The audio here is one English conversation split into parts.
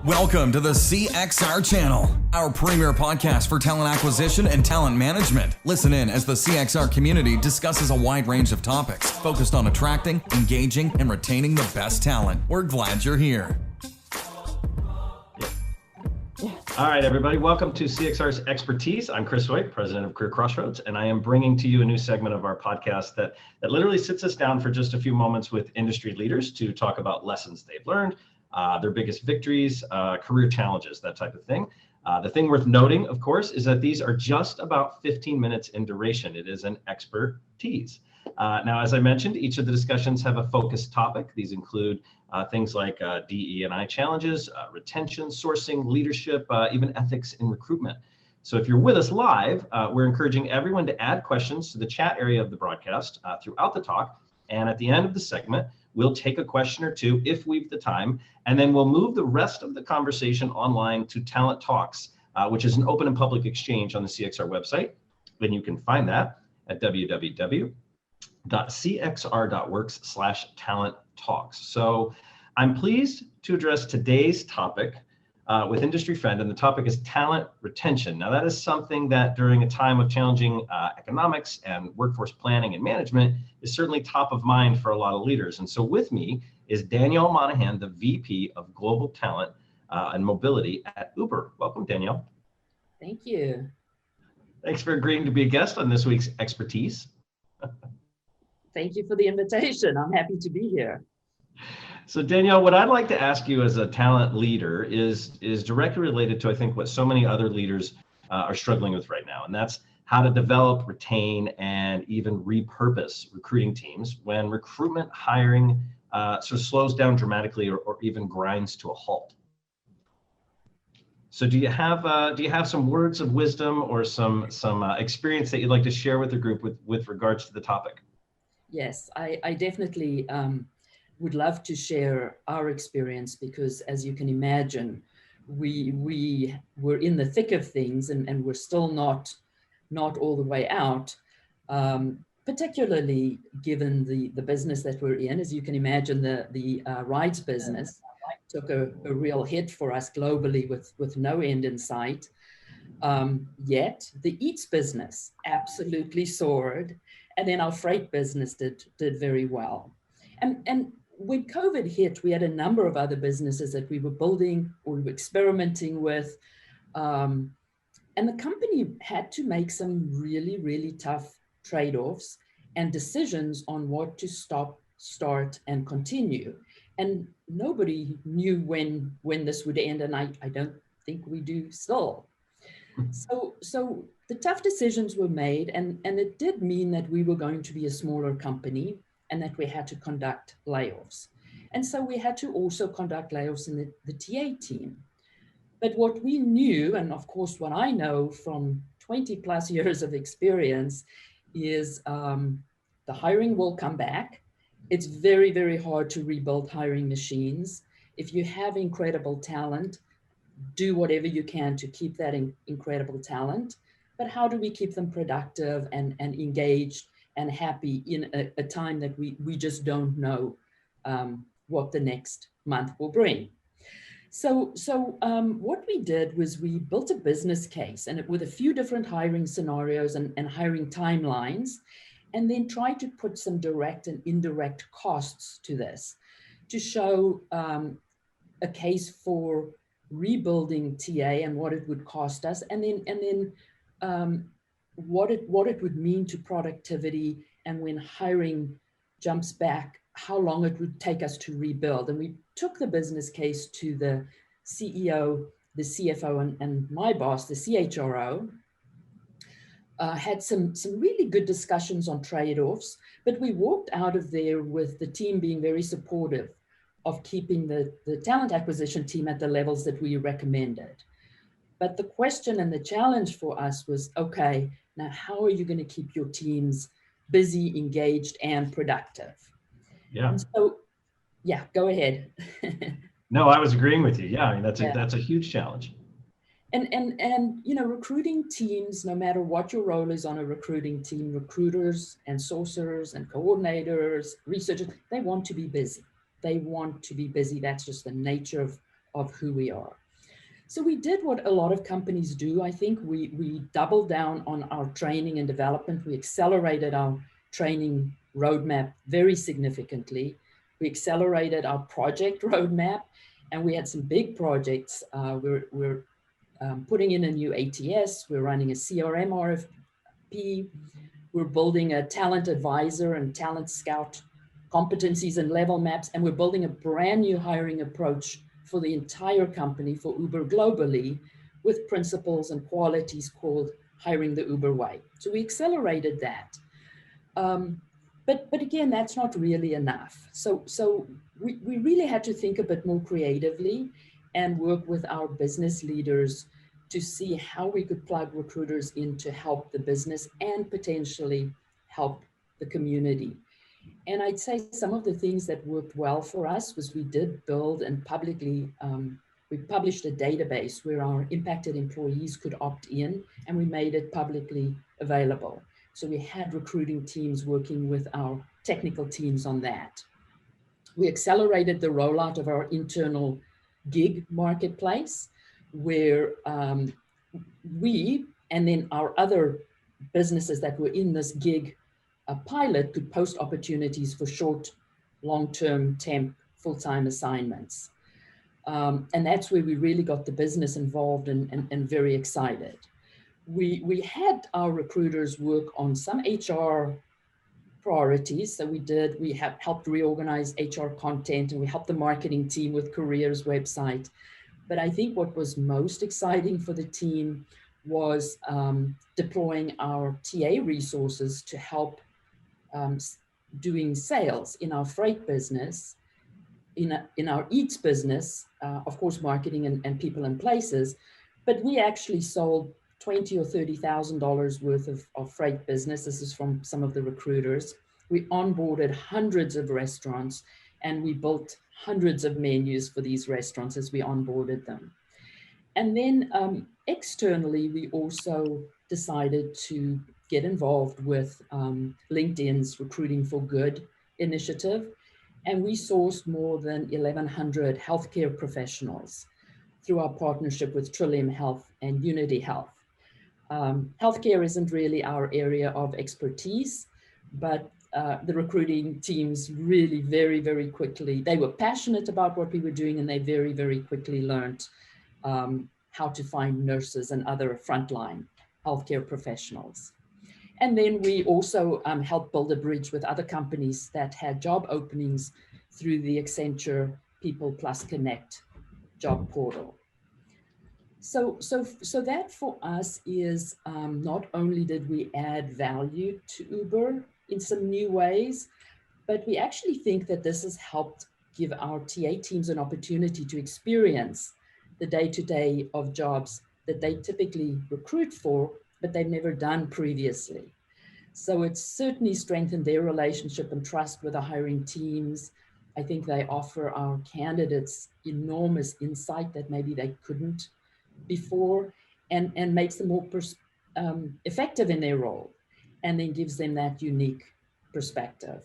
Welcome to the CXR channel, our premier podcast for talent acquisition and talent management. Listen in as the CXR community discusses a wide range of topics focused on attracting, engaging, and retaining the best talent. We're glad you're here. All right, everybody, welcome to CXR's Expertise. I'm Chris White, president of Career Crossroads, and I am bringing to you a new segment of our podcast that literally sits us down for just a few moments with industry leaders to talk about lessons they've learned, their biggest victories, career challenges, that type of thing. The thing worth noting, of course, is that these are just about 15 minutes in duration. It is an expert tease. Now, as I mentioned, each of the discussions have a focused topic. These include things like DE&I challenges, retention, sourcing, leadership, even ethics in recruitment. So if you're with us live, we're encouraging everyone to add questions to the chat area of the broadcast throughout the talk. And at the end of the segment, we'll take a question or two if we've the time, and then we'll move the rest of the conversation online to Talent Talks, which is an open and public exchange on the CXR website. And you can find that at www.cxr.works/talent talks. So I'm pleased to address today's topic with industry friend, and the topic is talent retention. Now, that is something that during a time of challenging economics and workforce planning and management is certainly top of mind for a lot of leaders. And so with me is Danielle Monaghan, the VP of Global Talent and Mobility at Uber. Welcome, Danielle. Thank you. Thanks for agreeing to be a guest on this week's Expertise. Thank you for the invitation. I'm happy to be here. So Danielle, what I'd like to ask you as a talent leader is directly related to, I think, what so many other leaders are struggling with right now, and that's how to develop, retain, and even repurpose recruiting teams when recruitment hiring sort of slows down dramatically or even grinds to a halt. So do you have some words of wisdom or some experience that you'd like to share with the group with regards to the topic? Yes, I definitely would love to share our experience, because as you can imagine, we were in the thick of things and we're still not all the way out, particularly given the business that we're in. As you can imagine, the rides business took a real hit for us globally with no end in sight. Yet the Eats business absolutely soared, and then our freight business did very well. And when COVID hit, we had a number of other businesses that we were building or we were experimenting with. And the company had to make some really, really tough trade-offs and decisions on what to stop, start, and continue. And nobody knew when this would end, and I don't think we do still. So the tough decisions were made, and it did mean that we were going to be a smaller company and that we had to conduct layoffs. And so we had to also conduct layoffs in the TA team. But what we knew, and of course what I know from 20 plus years of experience, is the hiring will come back. It's very, very hard to rebuild hiring machines. If you have incredible talent, do whatever you can to keep that incredible talent. But how do we keep them productive and engaged and happy in a time that we just don't know what the next month will bring? So what we did was we built a business case and with a few different hiring scenarios and hiring timelines, and then tried to put some direct and indirect costs to this to show a case for rebuilding TA and what it would cost us, and then what it would mean to productivity, and when hiring jumps back, how long it would take us to rebuild. And we took the business case to the CEO, the CFO, and my boss, the CHRO. Had some really good discussions on trade-offs, but we walked out of there with the team being very supportive of keeping the talent acquisition team at the levels that we recommended. But the question and the challenge for us was, okay, now how are you going to keep your teams busy, engaged, and productive? Yeah. And so, yeah, go ahead. No, I was agreeing with you. Yeah, I mean, that's a huge challenge. And you know, recruiting teams, no matter what your role is on a recruiting team, recruiters and sourcers and coordinators, researchers, they want to be busy. They want to be busy. That's just the nature of who we are. So we did what a lot of companies do. I think we doubled down on our training and development. We accelerated our training roadmap very significantly. We accelerated our project roadmap, and we had some big projects. We're putting in a new ATS. We're running a CRM RFP. We're building a talent advisor and talent scout competencies and level maps. And we're building a brand new hiring approach for the entire company, for Uber globally, with principles and qualities called Hiring the Uber Way. So we accelerated that. But again, that's not really enough. So we really had to think a bit more creatively and work with our business leaders to see how we could plug recruiters in to help the business and potentially help the community. And I'd say some of the things that worked well for us was we did build and publicly, we published a database where our impacted employees could opt in, and we made it publicly available. So we had recruiting teams working with our technical teams on that. We accelerated the rollout of our internal gig marketplace, where we and then our other businesses that were in this gig pilot could post opportunities for short, long-term, temp, full-time assignments. And that's where we really got the business involved and very excited. We had our recruiters work on some HR priorities. So we have helped reorganize HR content, and we helped the marketing team with careers website. But I think what was most exciting for the team was deploying our TA resources to help doing sales in our freight business, in our Eats business, of course, marketing and people and places, but we actually sold $20,000 or $30,000 worth of freight business. This is from some of the recruiters. We onboarded hundreds of restaurants, and we built hundreds of menus for these restaurants as we onboarded them. And then externally, we also decided to get involved with LinkedIn's Recruiting for Good initiative. And we sourced more than 1,100 healthcare professionals through our partnership with Trillium Health and Unity Health. Healthcare isn't really our area of expertise, but the recruiting teams really very, very quickly, they were passionate about what we were doing, and they very, very quickly learned how to find nurses and other frontline healthcare professionals. And then we also helped build a bridge with other companies that had job openings through the Accenture People Plus Connect job portal. So that for us is not only did we add value to Uber in some new ways, but we actually think that this has helped give our TA teams an opportunity to experience the day-to-day of jobs that they typically recruit for, but they've never done previously. So it's certainly strengthened their relationship and trust with the hiring teams. I think they offer our candidates enormous insight that maybe they couldn't before, and makes them more effective in their role, and then gives them that unique perspective.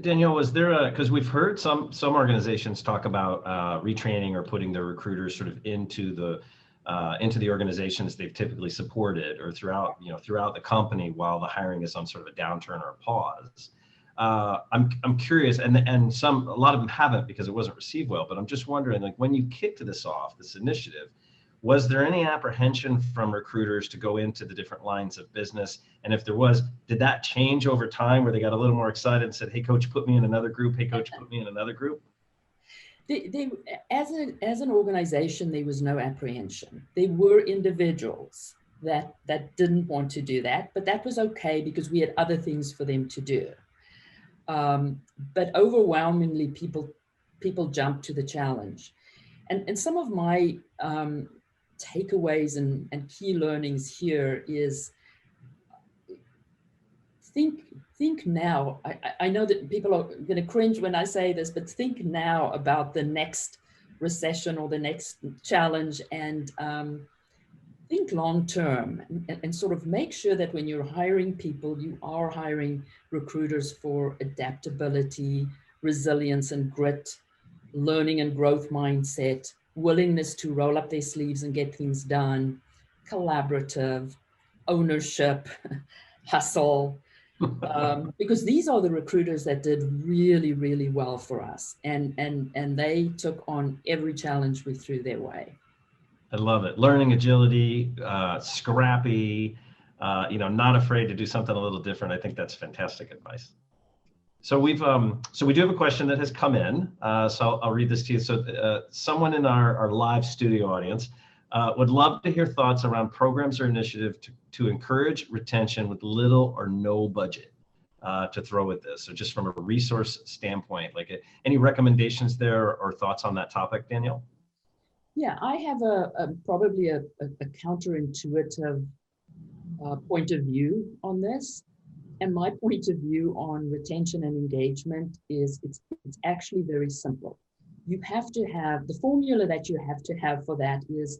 Danielle, was there because we've heard some organizations talk about retraining or putting their recruiters sort of into the organizations they've typically supported, or throughout the company while the hiring is on sort of a downturn or a pause. I'm curious, and a lot of them haven't because it wasn't received well, but I'm just wondering, like, when you kicked this off, this initiative, was there any apprehension from recruiters to go into the different lines of business? And if there was, did that change over time where they got a little more excited and said, hey, coach, put me in another group. Hey, coach, put me in another group? As an organization, there was no apprehension. There were individuals that didn't want to do that, but that was okay because we had other things for them to do. But overwhelmingly, people jumped to the challenge. And some of my takeaways and key learnings here is think now. I know that people are going to cringe when I say this, but think now about the next recession or the next challenge, and think long term, and sort of make sure that when you're hiring people, you are hiring recruiters for adaptability, resilience and grit, learning and growth mindset, willingness to roll up their sleeves and get things done, collaborative, ownership, hustle, because these are the recruiters that did really, really well for us. And they took on every challenge we threw their way. I love it. Learning agility, scrappy, not afraid to do something a little different. I think that's fantastic advice. So we do have a question that has come in. So I'll read this to you. So someone in our live studio audience would love to hear thoughts around programs or initiative to encourage retention with little or no budget to throw at this. So just from a resource standpoint, like any recommendations there or thoughts on that topic, Danielle? Yeah, I have probably a counterintuitive point of view on this. And my point of view on retention and engagement is it's actually very simple. You have to have, the formula that you have to have for that is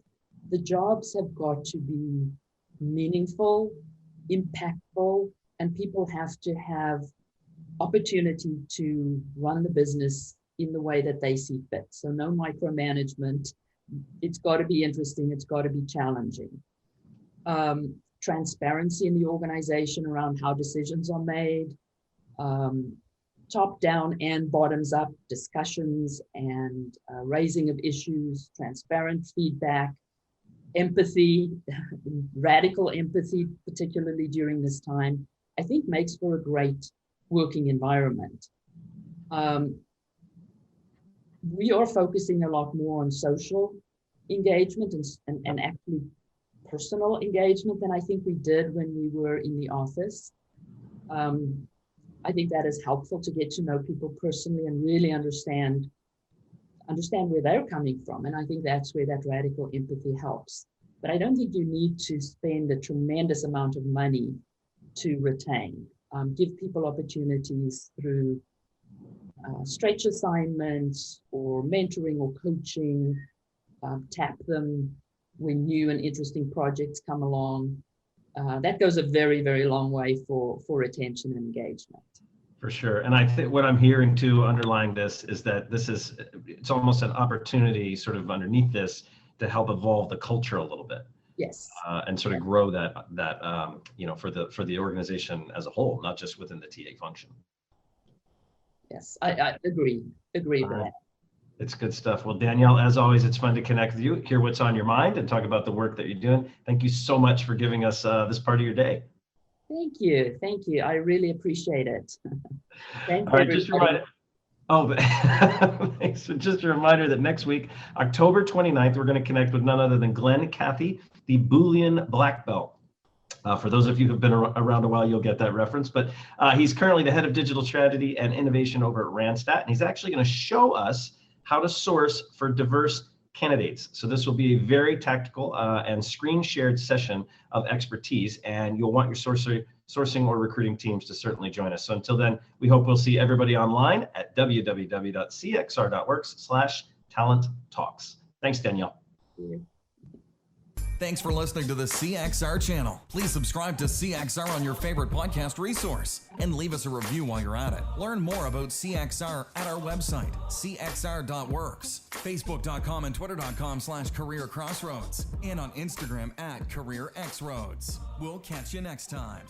the jobs have got to be meaningful, impactful, and people have to have opportunity to run the business in the way that they see fit. So no micromanagement. It's got to be interesting. It's got to be challenging. Transparency in the organization around how decisions are made, top down and bottoms up discussions and raising of issues, transparent feedback, empathy, radical empathy, particularly during this time, I think makes for a great working environment. We are focusing a lot more on social engagement and actually personal engagement than I think we did when we were in the office. I think that is helpful to get to know people personally and really understand where they're coming from. And I think that's where that radical empathy helps. But I don't think you need to spend a tremendous amount of money to retain. Give people opportunities through stretch assignments or mentoring or coaching, tap them when new and interesting projects come along. That goes a very, very long way for retention and engagement. For sure. And I think what I'm hearing too underlying this is that it's almost an opportunity sort of underneath this to help evolve the culture a little bit. Yes. And sort of grow that for the organization as a whole, not just within the TA function. Yes, I agree with that. It's good stuff. Well, Danielle, as always, it's fun to connect with you, hear what's on your mind, and talk about the work that you're doing. Thank you so much for giving us this part of your day. Thank you. I really appreciate it. Thanks, all right, just a reminder. Thanks. So just a reminder that next week, October 29th, we're going to connect with none other than Glenn Cathy, the Boolean Black Belt. For those of you who've been around a while, you'll get that reference. But he's currently the head of digital strategy and innovation over at Randstad, and he's actually going to show us how to source for diverse candidates. So this will be a very tactical and screen shared session of expertise, and you'll want your sourcing or recruiting teams to certainly join us. So until then, we hope we'll see everybody online at www.cxr.works/talent talks. Thanks, Danielle. Thanks for listening to the CXR channel. Please subscribe to CXR on your favorite podcast resource and leave us a review while you're at it. Learn more about CXR at our website, cxr.works, facebook.com and twitter.com/careercrossroads, and on Instagram at careerxroads. We'll catch you next time.